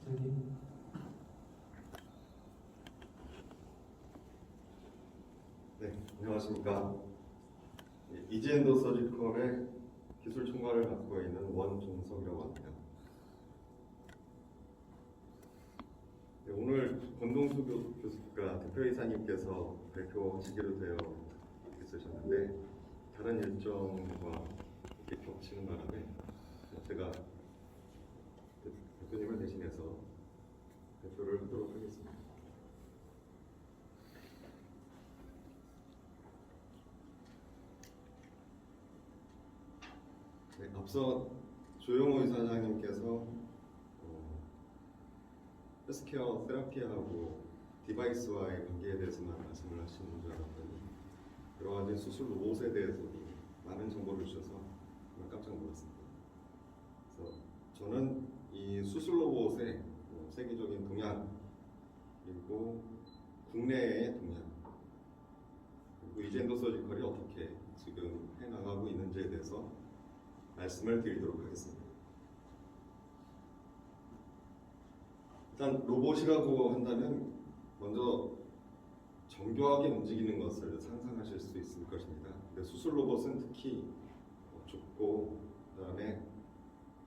여기 네, 안녕하십니까. 이지엔더 서지컬의 기술 총괄을 맡고 있는 원종석이라고 합니다. 네, 오늘 권동수 교수가 대표이사님께서 발표하시기로 되어 있으셨는데 다른 일정과 이렇게 겹치는 바람에 제가 대표님을 대신해서 발표를 하도록 하겠습니다. 네, 앞서 조영호 이사장님께서 헬스케어 테라피하고 디바이스와의 관계에 대해서만 말씀을 하시는 줄 알았더니 여러 가지 수술 로봇에 대해서도 많은 정보를 주셔서 정말 깜짝 놀랐습니다. 그래서 저는 이 수술 로봇의 세계적인 동향 그리고 국내의 동향 그리고 이젠더 서지컬이 어떻게 지금 해나가고 있는지에 대해서 말씀을 드리도록 하겠습니다. 일단 로봇이라고 한다면 먼저 정교하게 움직이는 것을 상상하실 수 있을 것입니다. 근데 수술 로봇은 특히 좁고 그다음에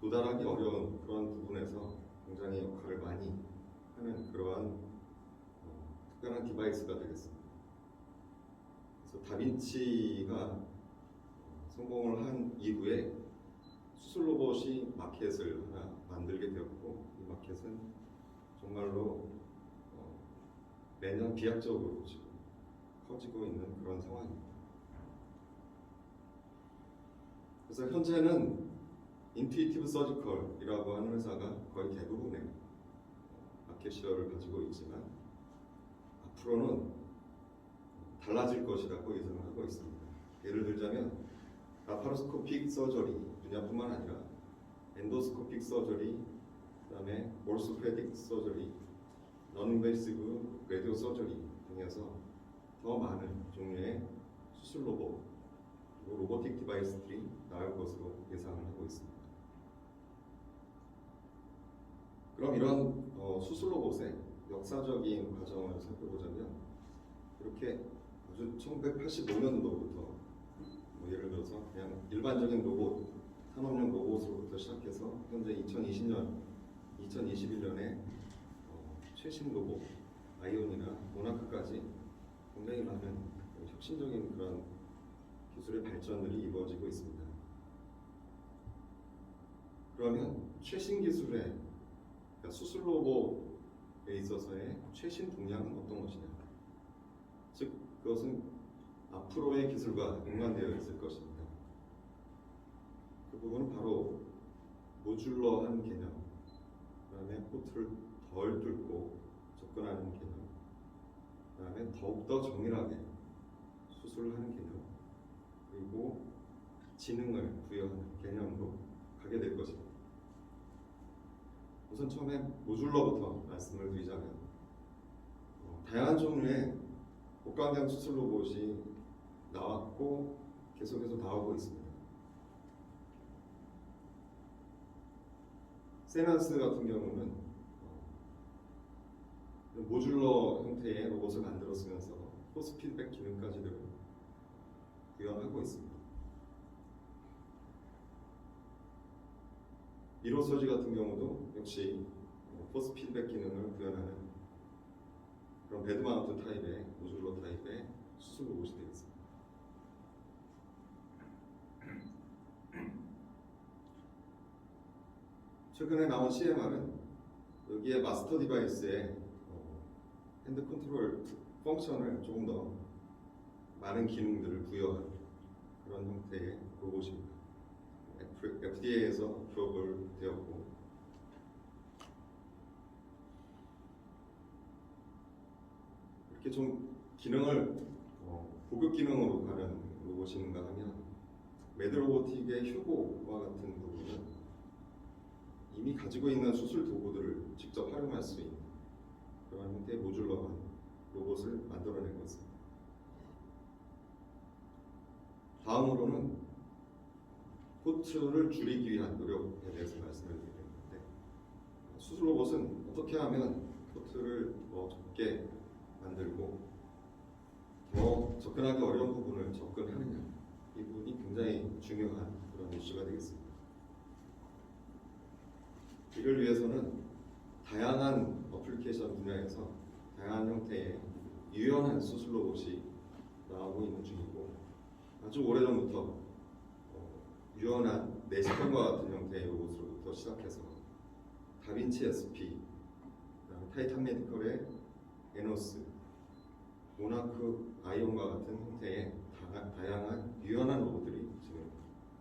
도달하기 어려운 그런 부분에서 굉장히 역할을 많이 하는 그러한 특별한 디바이스가 되겠습니다. 그래서 다빈치가 성공을 한 이후에 수술 로봇이 마켓을 하나 만들게 되었고 이 마켓은 정말로 매년 비약적으로 지금 커지고 있는 그런 상황입니다. 그래서 현재는 인투이티브 서지컬이라고 하는 회사가 거의 대부분의 마켓 시어를 가지고 있지만 앞으로는 달라질 것이라고 예상을 하고 있습니다. 예를 들자면 라파로스코픽 서저리 분야뿐만 아니라 엔도스코픽 서저리, 그다음에 오르소페딕 서저리, non-invasive 라디오 서저리 등에서 더 많은 종류의 수술 로봇 그리고 로보틱 디바이스들이 나올 것으로 예상을 하고 있습니다. 그럼 이런 수술 로봇의 역사적인 과정을 살펴보자면 이렇게 아주 1985년도부터 예를 들어서 그냥 일반적인 로봇, 산업용 로봇으로부터 시작해서 현재 2020년, 2021년에 최신 로봇, 아이온이나 모나크까지 굉장히 많은 혁신적인 그런 기술의 발전들이 이루어지고 있습니다. 그러면 최신 기술의 그러니까 수술 로봇에 있어서의 최신 동향은 어떤 것이냐? 즉 그것은 앞으로의 기술과 연관되어 있을 것입니다. 그 부분은 바로 모듈러한 개념, 그 다음에 포트를 덜 뚫고 접근하는 개념, 그 다음에 더욱더 정밀하게 수술하는 개념, 그리고 지능을 부여하는 개념으로 가게 될 것입니다. 우선 처음에 모듈러부터 말씀을 드리자면 다양한 종류의 복강경 수술 로봇이 나왔고 계속해서 나오고 있습니다. 세난스 같은 경우는 모듈러 형태의 로봇을 만들어 쓰면서 포스 피드백 기능까지도 구현하고 있습니다. 미로서지 같은 경우도 역시 포스 피드백 기능을 구현하는 그런 베드마운트 타입의 모듈러 타입의 수술 로봇이 되겠습니다. 최근에 나온 CMR은 여기에 마스터 디바이스의 핸드 컨트롤 펑션을 조금 더 많은 기능들을 부여한 그런 형태의 로봇입니다. FDA에서 프로브를 되었고 이렇게 좀 기능을 고급 기능으로 가는 로봇인가 하면 매드로보틱의 휴고와 같은 부분은 이미 가지고 있는 수술 도구들을 직접 활용할 수 있는 그런 형태의 모듈러한 로봇을 만들어낸 것입니다. 다음으로는 포트를 줄이기 위한 노력에 대해서 말씀을 드리는데 수술 로봇은 어떻게 하면 포트를 더 적게 만들고 더 접근하기 어려운 부분을 접근하느냐, 이 부분이 굉장히 중요한 그런 이슈가 되겠습니다. 이를 위해서는 다양한 어플리케이션 분야에서 다양한 형태의 유연한 수술 로봇이 나오고 있는 중이고, 아주 오래전부터 유연한 내시경과 같은 형태의 로봇으로부터 시작해서 다빈치 SP, 타이탄 메디컬의 에노스, 모나크 아이온과 같은 형태의 다양한 유연한 로봇들이 지금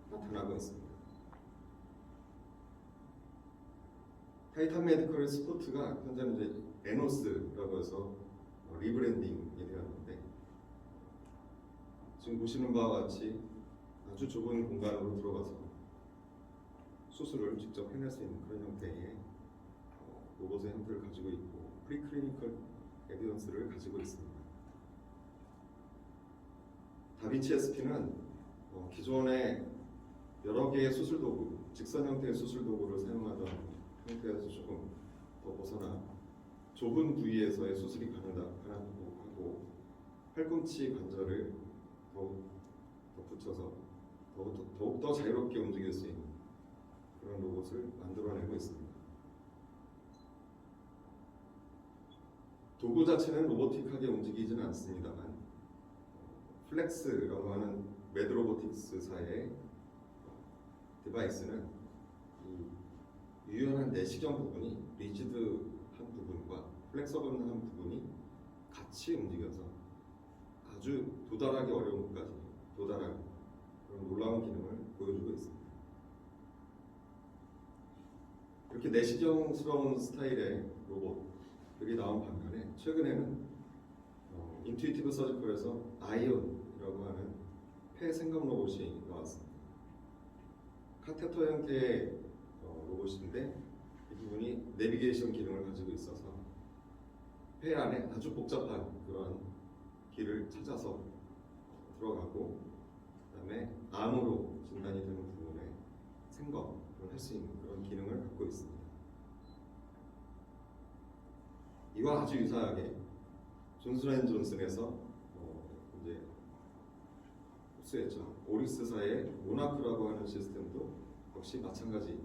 나타나고 있습니다. 타이탄 메디컬의 스포트가 현재는 이제 에노스라고 해서 리브랜딩이 되었는데, 지금 보시는 바와 같이 아주 좁은 공간으로 들어가서 수술을 직접 해낼 수 있는 그런 형태의 로봇의 형태를 가지고 있고, 프리클리니컬 에비던스를 가지고 있습니다. 다빈치 SP는 기존의 여러 개의 수술 도구, 직선 형태의 수술 도구를 사용하던 형태에서 조금 더 벗어나 좁은 부위에서의 수술이 가능하고 하고, 팔꿈치 관절을 더욱 붙여서 더욱더 자유롭게 움직일 수 있는 그런 로봇을 만들어내고 있습니다. 도구 자체는 로보틱하게 움직이지는 않습니다만, 플렉스라고 하는 매드로보틱스사의 디바이스는 이 유연한 내시경 부분이 리지드한 부분과 플렉서블한 부분이 같이 움직여서 아주 도달하기 어려운 것까지 도달하는 그런 놀라운 기능을 보여주고 있습니다. 이렇게 내시경스러운 스타일의 로봇들이 나온 반면에 최근에는 인투이티브 서지컬에서 아이온이라고 하는 폐 생검 로봇이 나왔습니다. 카테터 형태의 로봇인데, 이 부분이 내비게이션 기능을 가지고 있어서 폐 안에 아주 복잡한 그런 길을 찾아서 들어가고, 그 다음에 암으로 진단이 되는 부분에 생검을 할 수 있는 그런 기능을 갖고 있습니다. 이와 아주 유사하게 존슨앤존슨에서 이제 흡수했죠. 오리스사의 모나크라고 하는 시스템도 역시 마찬가지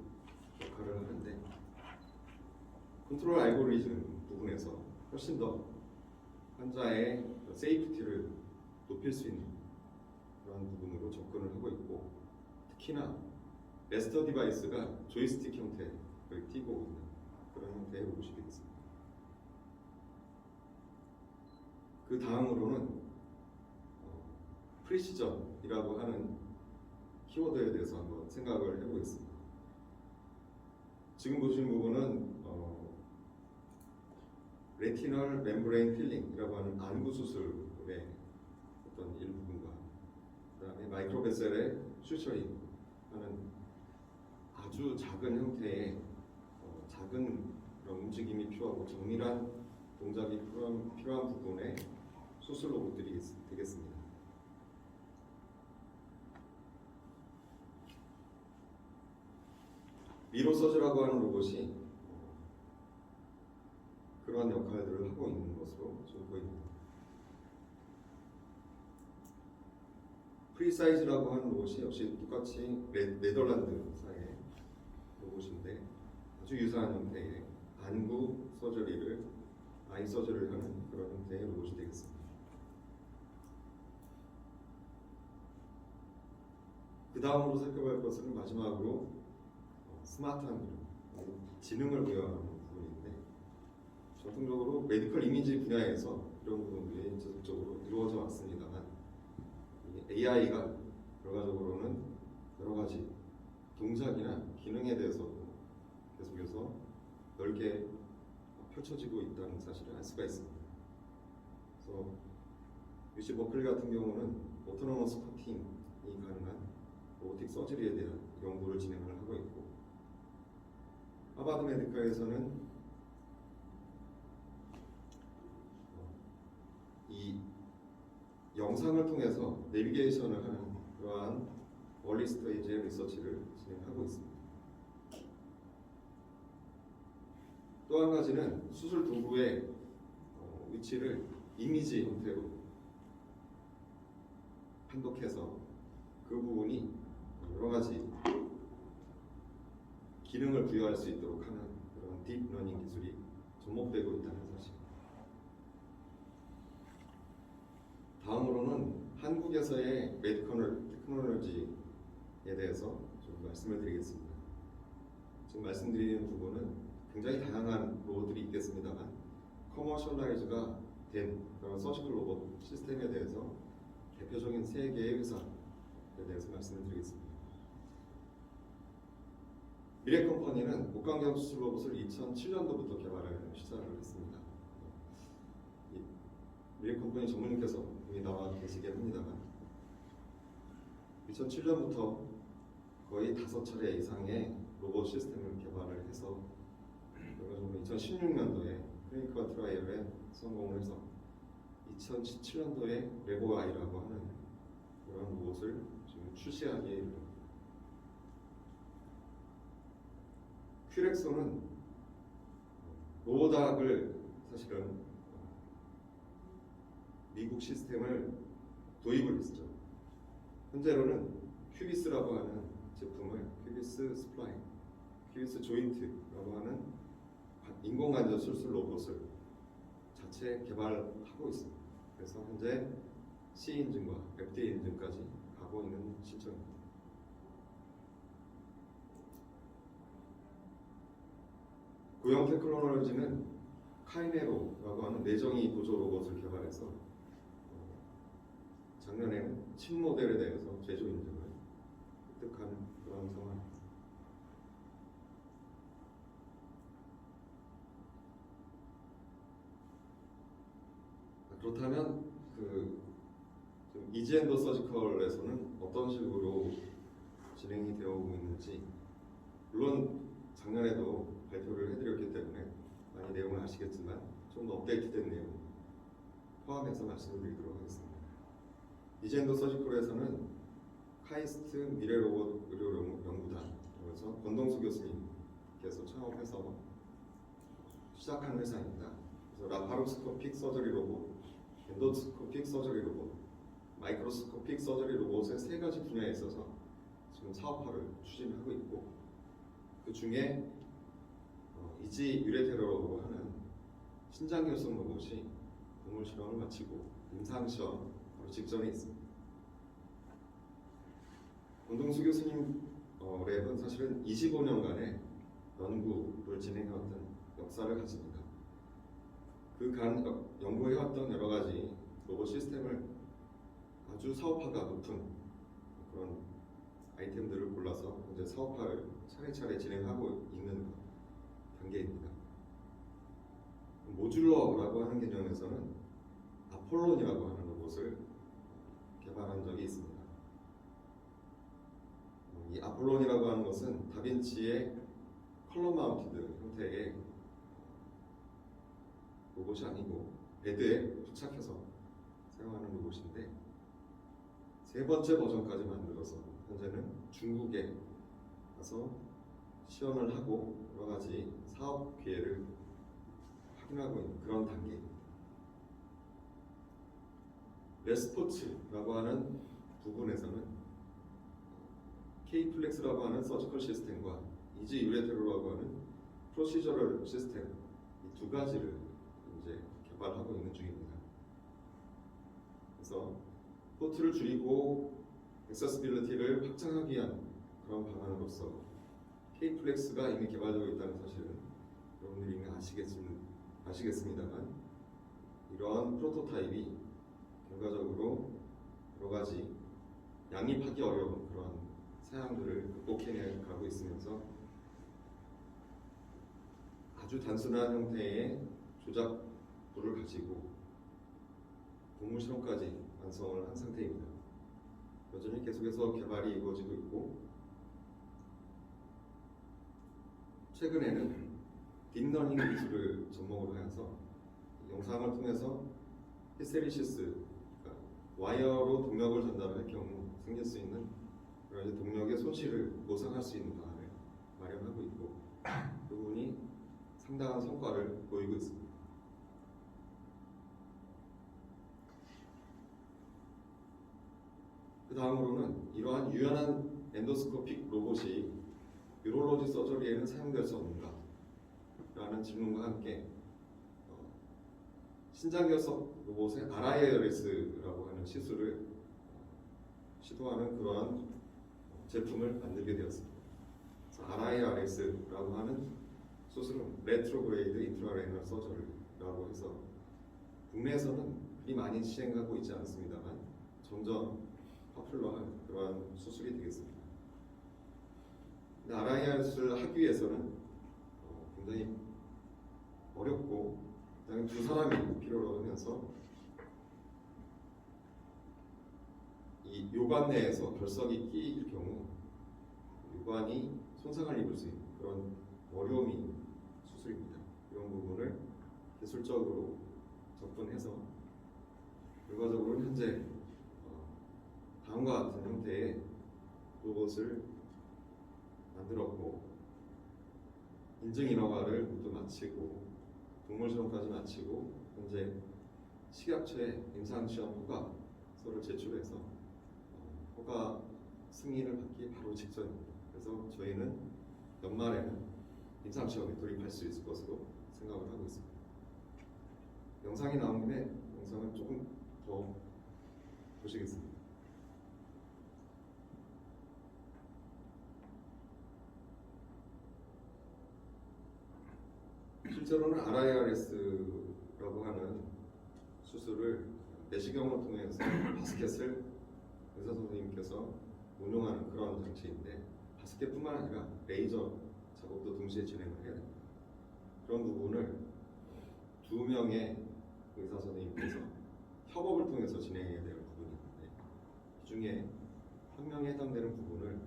역할을 하는데, 컨트롤 알고리즘 부분에서 훨씬 더 환자의 세이프티를 높일 수 있는 그런 부분으로 접근을 하고 있고, 특히나 레스터 디바이스가 조이스틱 형태를 띠고 있는 그런 형태의 로봇이 되겠습니다. 그 다음으로는 프리시전이라고 하는 키워드에 대해서 한번 생각을 해보겠습니다. 지금 보시는 부분은 레티널 멤브레인 필링이라고 하는 안구 수술의 어떤 일부분과, 그 다음에 마이크로베셀의 슈처링 하는 아주 작은 형태의 작은 그런 움직임이 필요하고 정밀한 동작이 필요한 부분의 수술 로봇들이 되겠습니다. 미로서즈라고 하는 로봇이 그러한 역할들을 하고 있는 것으로 지금 보입니다. 프리사이즈라고 하는 로봇이 역시 똑같이 네덜란드사의 로봇인데, 아주 유사한 형태의 안구 서저리를 아이 서저리를 하는 그런 형태의 로봇이 되겠습니다. 그 다음으로 살펴볼 것은 마지막으로 스마트한 기능, 지능을 부여하는 부분인데, 전통적으로 메디컬 이미지 분야에서 이런 부분들이 지속적으로 이루어져 왔습니다만, AI가 결과적으로는 여러 가지 동작이나 기능에 대해서도 계속해서 넓게 펼쳐지고 있다는 사실을 알 수가 있습니다. 그래서 UC 버클리 같은 경우는 오토노머스 커팅이 가능한 로보틱 서저리에 대한 연구를 진행을 하고 있고, 하버드 메디컬에서는 이 영상을 통해서 내비게이션을 하는 그러한 얼리 스테이지의 리서치를 진행하고 있습니다. 또 한 가지는 수술 도구의 위치를 이미지 형태로 판독해서 그 부분이 여러 가지 기능을 부여할 수 있도록 하는 그런 딥러닝 기술이 접목되고 있다는 사실. 다음으로는 한국에서의 메디컬 테크놀로지에 대해서 좀 말씀을 드리겠습니다. 지금 말씀드리는 부분은 굉장히 다양한 로봇들이 있겠습니다만 커머셜라이즈가 된 그런 서지컬 로봇 시스템에 대해서 대표적인 세 개의 회사에 대해서 말씀을 드리겠습니다. 미래컴퍼니는 목광경 수술 로봇을 2007년도부터 개발을 시작을 했습니다. 미래컴퍼니 전문님께서 여기 나와 계시긴 합니다만 2007년부터 거의 5차례 이상의 로봇 시스템을 개발을 해서 2016년도에 클리니컬 트라이얼에 성공을 해서 2017년도에 레고아이라고 하는 그런 로봇을 지금 출시하기에 이릅니다. 큐렉소는 로보닥을 사실은 미국 시스템을 도입을 했죠. 현재로는 큐비스라고 하는 제품을 큐비스 스플라인, 큐비스 조인트라고 하는 인공관절 수술 로봇을 자체 개발하고 있습니다. 그래서 현재 C 인증과 FDA 인증까지 가고 있는 시점입니다. 고형 테크놀로지는 카이네로라고 하는 내정이 보조 로봇을 개발해서 작년에는 친 모델에 대해서 제조 인증을 획득한 그런 상황입니다. 그렇다면 이지엔더 서지컬에서는 어떤 식으로 진행이 되어 오고 있는지, 물론 작년에도 발표를 해드렸기 때문에 많이 내용을 아시겠지만 좀 더 업데이트된 내용 포함해서 말씀을 드리도록 하겠습니다. 이지엔더 서지컬에서는 카이스트 미래로봇 의료연구단, 그래서 권동수 교수님께서 창업해서 시작한 회사입니다. 그래서 라파로스코픽 서저리 로봇, 엔도스코픽 서저리 로봇, 마이크로스코픽 서저리 로봇의 3가지 분야에 있어서 지금 사업화를 추진하고 있고, 그 중에 이지 유레테러라고 하는 신장결석 로봇이 동물 실험을 마치고 임상시험 바로 직전에 있습니다. 권동수 교수님 랩은 사실은 25년간의 연구를 진행해왔던 역사를 가집니다. 그간 연구해왔던 여러 가지 로봇 시스템을 아주 사업화가 높은 그런 아이템들을 골라서 이제 사업화를 차례차례 진행하고 있는 단계입니다. 모듈러라고 하는 개념에서는 아폴론이라고 하는 로봇을 개발한 적이 있습니다. 이 아폴론이라고 하는 것은 다빈치의 컬러 마운티드 형태의 로봇이 아니고 베드에 부착해서 사용하는 로봇인데, 3번째 버전까지 만들어서 현재는 중국에 가서 시연을 하고 여러 가지 사업 기회를 확인하고 있는 그런 단계입니다. 레스포츠라고 하는 부분에서는 K플렉스라고 하는 서지컬 시스템과 이지 유레테로라고 하는 프로시저럴 시스템, 이 2가지를 이제 개발하고 있는 중입니다. 그래서 포트를 줄이고 액세시빌리티를 확장하기 위한 그런 방안으로서 K플렉스가 이미 개발되고 있다는 사실은 여러분들이 이미 아시겠습니다만, 이러한 프로토타입이 결과적으로 여러 가지 양립하기 어려운 그런 사양들을 극복해 가고 있으면서 아주 단순한 형태의 조작부를 가지고 동물 실험까지 완성을 한 상태입니다. 여전히 계속해서 개발이 이루어지고 있고, 최근에는 딥러닝 기술을 접목으로 해서 영상을 통해서 히스테리시스, 그러니까 와이어로 동력을 전달할 경우 생길 수 있는 그런 동력의 손실을 보상할 수 있는 방안을 마련하고 있고, 그 부분이 상당한 성과를 보이고 있습니다. 그 다음으로는 이러한 유연한 엔도스코픽 로봇이 유롤로지 서저리에는 사용될 수 없는가? 라는 질문과 함께 신장결석 로봇의 RIRS라고 하는 시술을 시도하는 그러한 제품을 만들게 되었습니다. RIRS라고 하는 수술은 레트로그레이드 인트라레이널 서저리라고 해서 국내에서는 그리 많이 시행하고 있지 않습니다만 점점 파퓰러한 그러한 수술이 되겠습니다. 근데 RIRS를 하기 위해서는 굉장히 어렵고 그다음에 두 사람이 필요로 하면서 이 요관 내에서 결석이 끼일 경우 요관이 손상을 입을 수 있는 그런 어려움이 있는 수술입니다. 이런 부분을 기술적으로 접근해서 결과적으로는 현재 다음과 같은 형태의 로봇을 만들었고 인증 인허가를 모두 마치고 동물 실험까지 마치고 현재 식약처에 임상 시험 허가서를 제출해서 허가 승인을 받기 바로 직전입니다. 그래서 저희는 연말에는 임상 시험에 돌입할 수 있을 것으로 생각을 하고 있습니다. 영상이 나온 김에 영상을 조금 더 보시겠습니다. 실제로는 RIRS라고 하는 수술을 내시경을 통해서 바스켓을 의사 선생님께서 운용하는 그런 장치인데 바스켓뿐만 아니라 레이저 작업도 동시에 진행을 해야 됩니다. 그런 부분을 두 명의 의사 선생님께서 협업을 통해서 진행해야 될 부분이 있는데 그 중에 한 명에 해당되는 부분을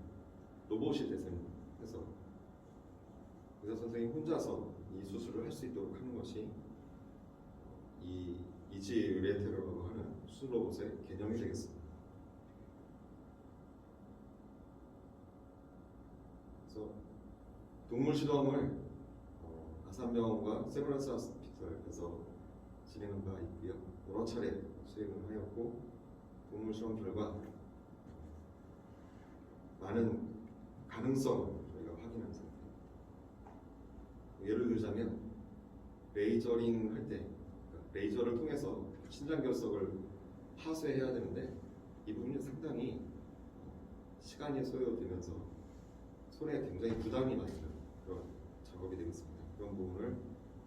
로봇이 대신해서 의사 선생님 혼자서 이 수술을 할 수 있도록 하는 것이 이 이지의뢰테러라고 하는 수술 로봇의 개념이 되겠습니다. 그래서 동물 실험을 아산병원과 세브란스 하스피털에서 진행한 바 있고요. 여러 차례 수행을 하였고 동물 실험 결과 많은 가능성을 저희가 확인한 상태입니다. 예를 들자면 레이저링 할 때 레이저를 통해서 신장결석을 파쇄해야 되는데 이 부분이 상당히 시간이 소요되면서 손에 굉장히 부담이 많이 되는 그런 작업이 되겠습니다. 그런 부분을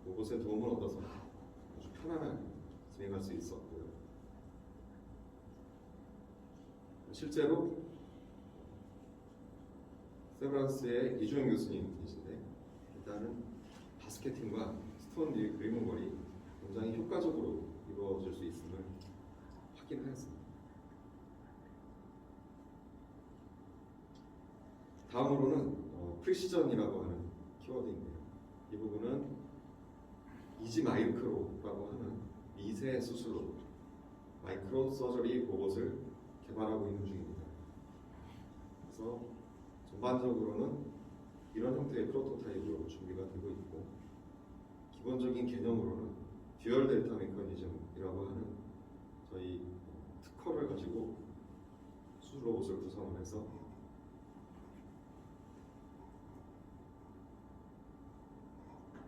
로봇의 도움을 얻어서 아주 편안하게 진행할 수 있었고요. 실제로 세브란스의 이주영 교수님 계신데 일단은 바스켓팅과 스톤 리무벌이 굉장히 효과적으로 이루어질 수 있음을 확인하였습니다. 다음으로는 프리시전이라고 하는 키워드인데요. 이 부분은 이지 마이크로라고 하는 미세 수술로 마이크로 서저리 로봇을 개발하고 있는 중입니다. 그래서 전반적으로는 이런 형태의 프로토타입으로 준비가 되고 있고 기본적인 개념으로는 듀얼 델타 메커니즘이라고 하는 저희 특허를 가지고 수술 로봇을 구성을 해서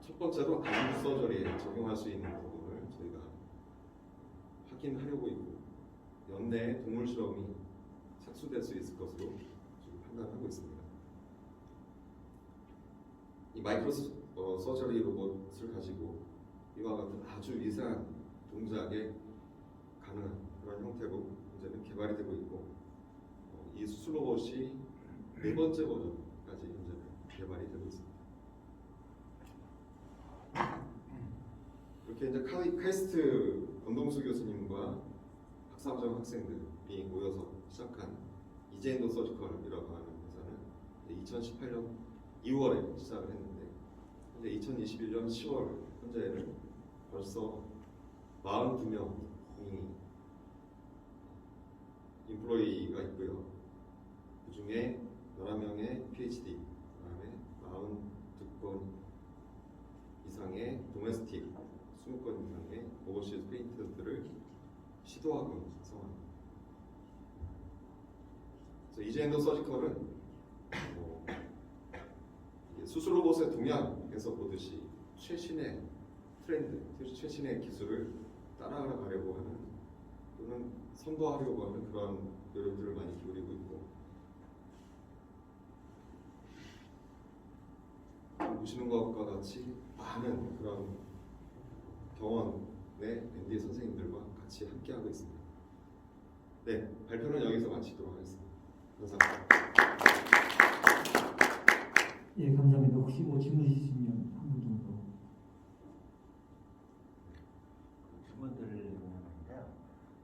첫 번째로 암 서저리에 적용할 수 있는 부분을 저희가 확인하려고 있고 연내에 동물 실험이 착수될 수 있을 것으로 지금 판단하고 있습니다. 이 마이크로 서저리 로봇을 가지고 이와 같은 아주 미세한 동작에 가능한 그런 형태로 현재는 개발이 되고 있고 이 수술 로봇이 4번째 버전까지 현재는 개발이 되고 있습니다. 이렇게 이제 카이스트 권동수 교수님과 박사과정 학생들이 모여서 시작한 이제인도 서지컬이라고 하는 회사는 2018년 2월에 시작을 했는데 현재 2021년 10월 현재는 벌써 42명이 인플로이가 있고요. 그 중에 11명의 PhD, 그 다음에 42건 이상의 도메스틱 20건 이상의 오버시즈 페이턴트를 시도하고 있는 상황입니다. 그래서 이지엔더 서지컬은 수술 로봇의 동향에서 보듯이 최신의 트렌드, 최신의 기술을 따라가려고 하는 또는 선도하려고 하는 그런 노력들을 많이 기울이고 있고, 보시는 것과 같이 많은 그런 병원의 MD 선생님들과 같이 함께하고 있습니다. 네, 발표는 여기서 마치도록 하겠습니다. 감사합니다. 예, 감사합니다. 혹시 뭐 질문 있으시면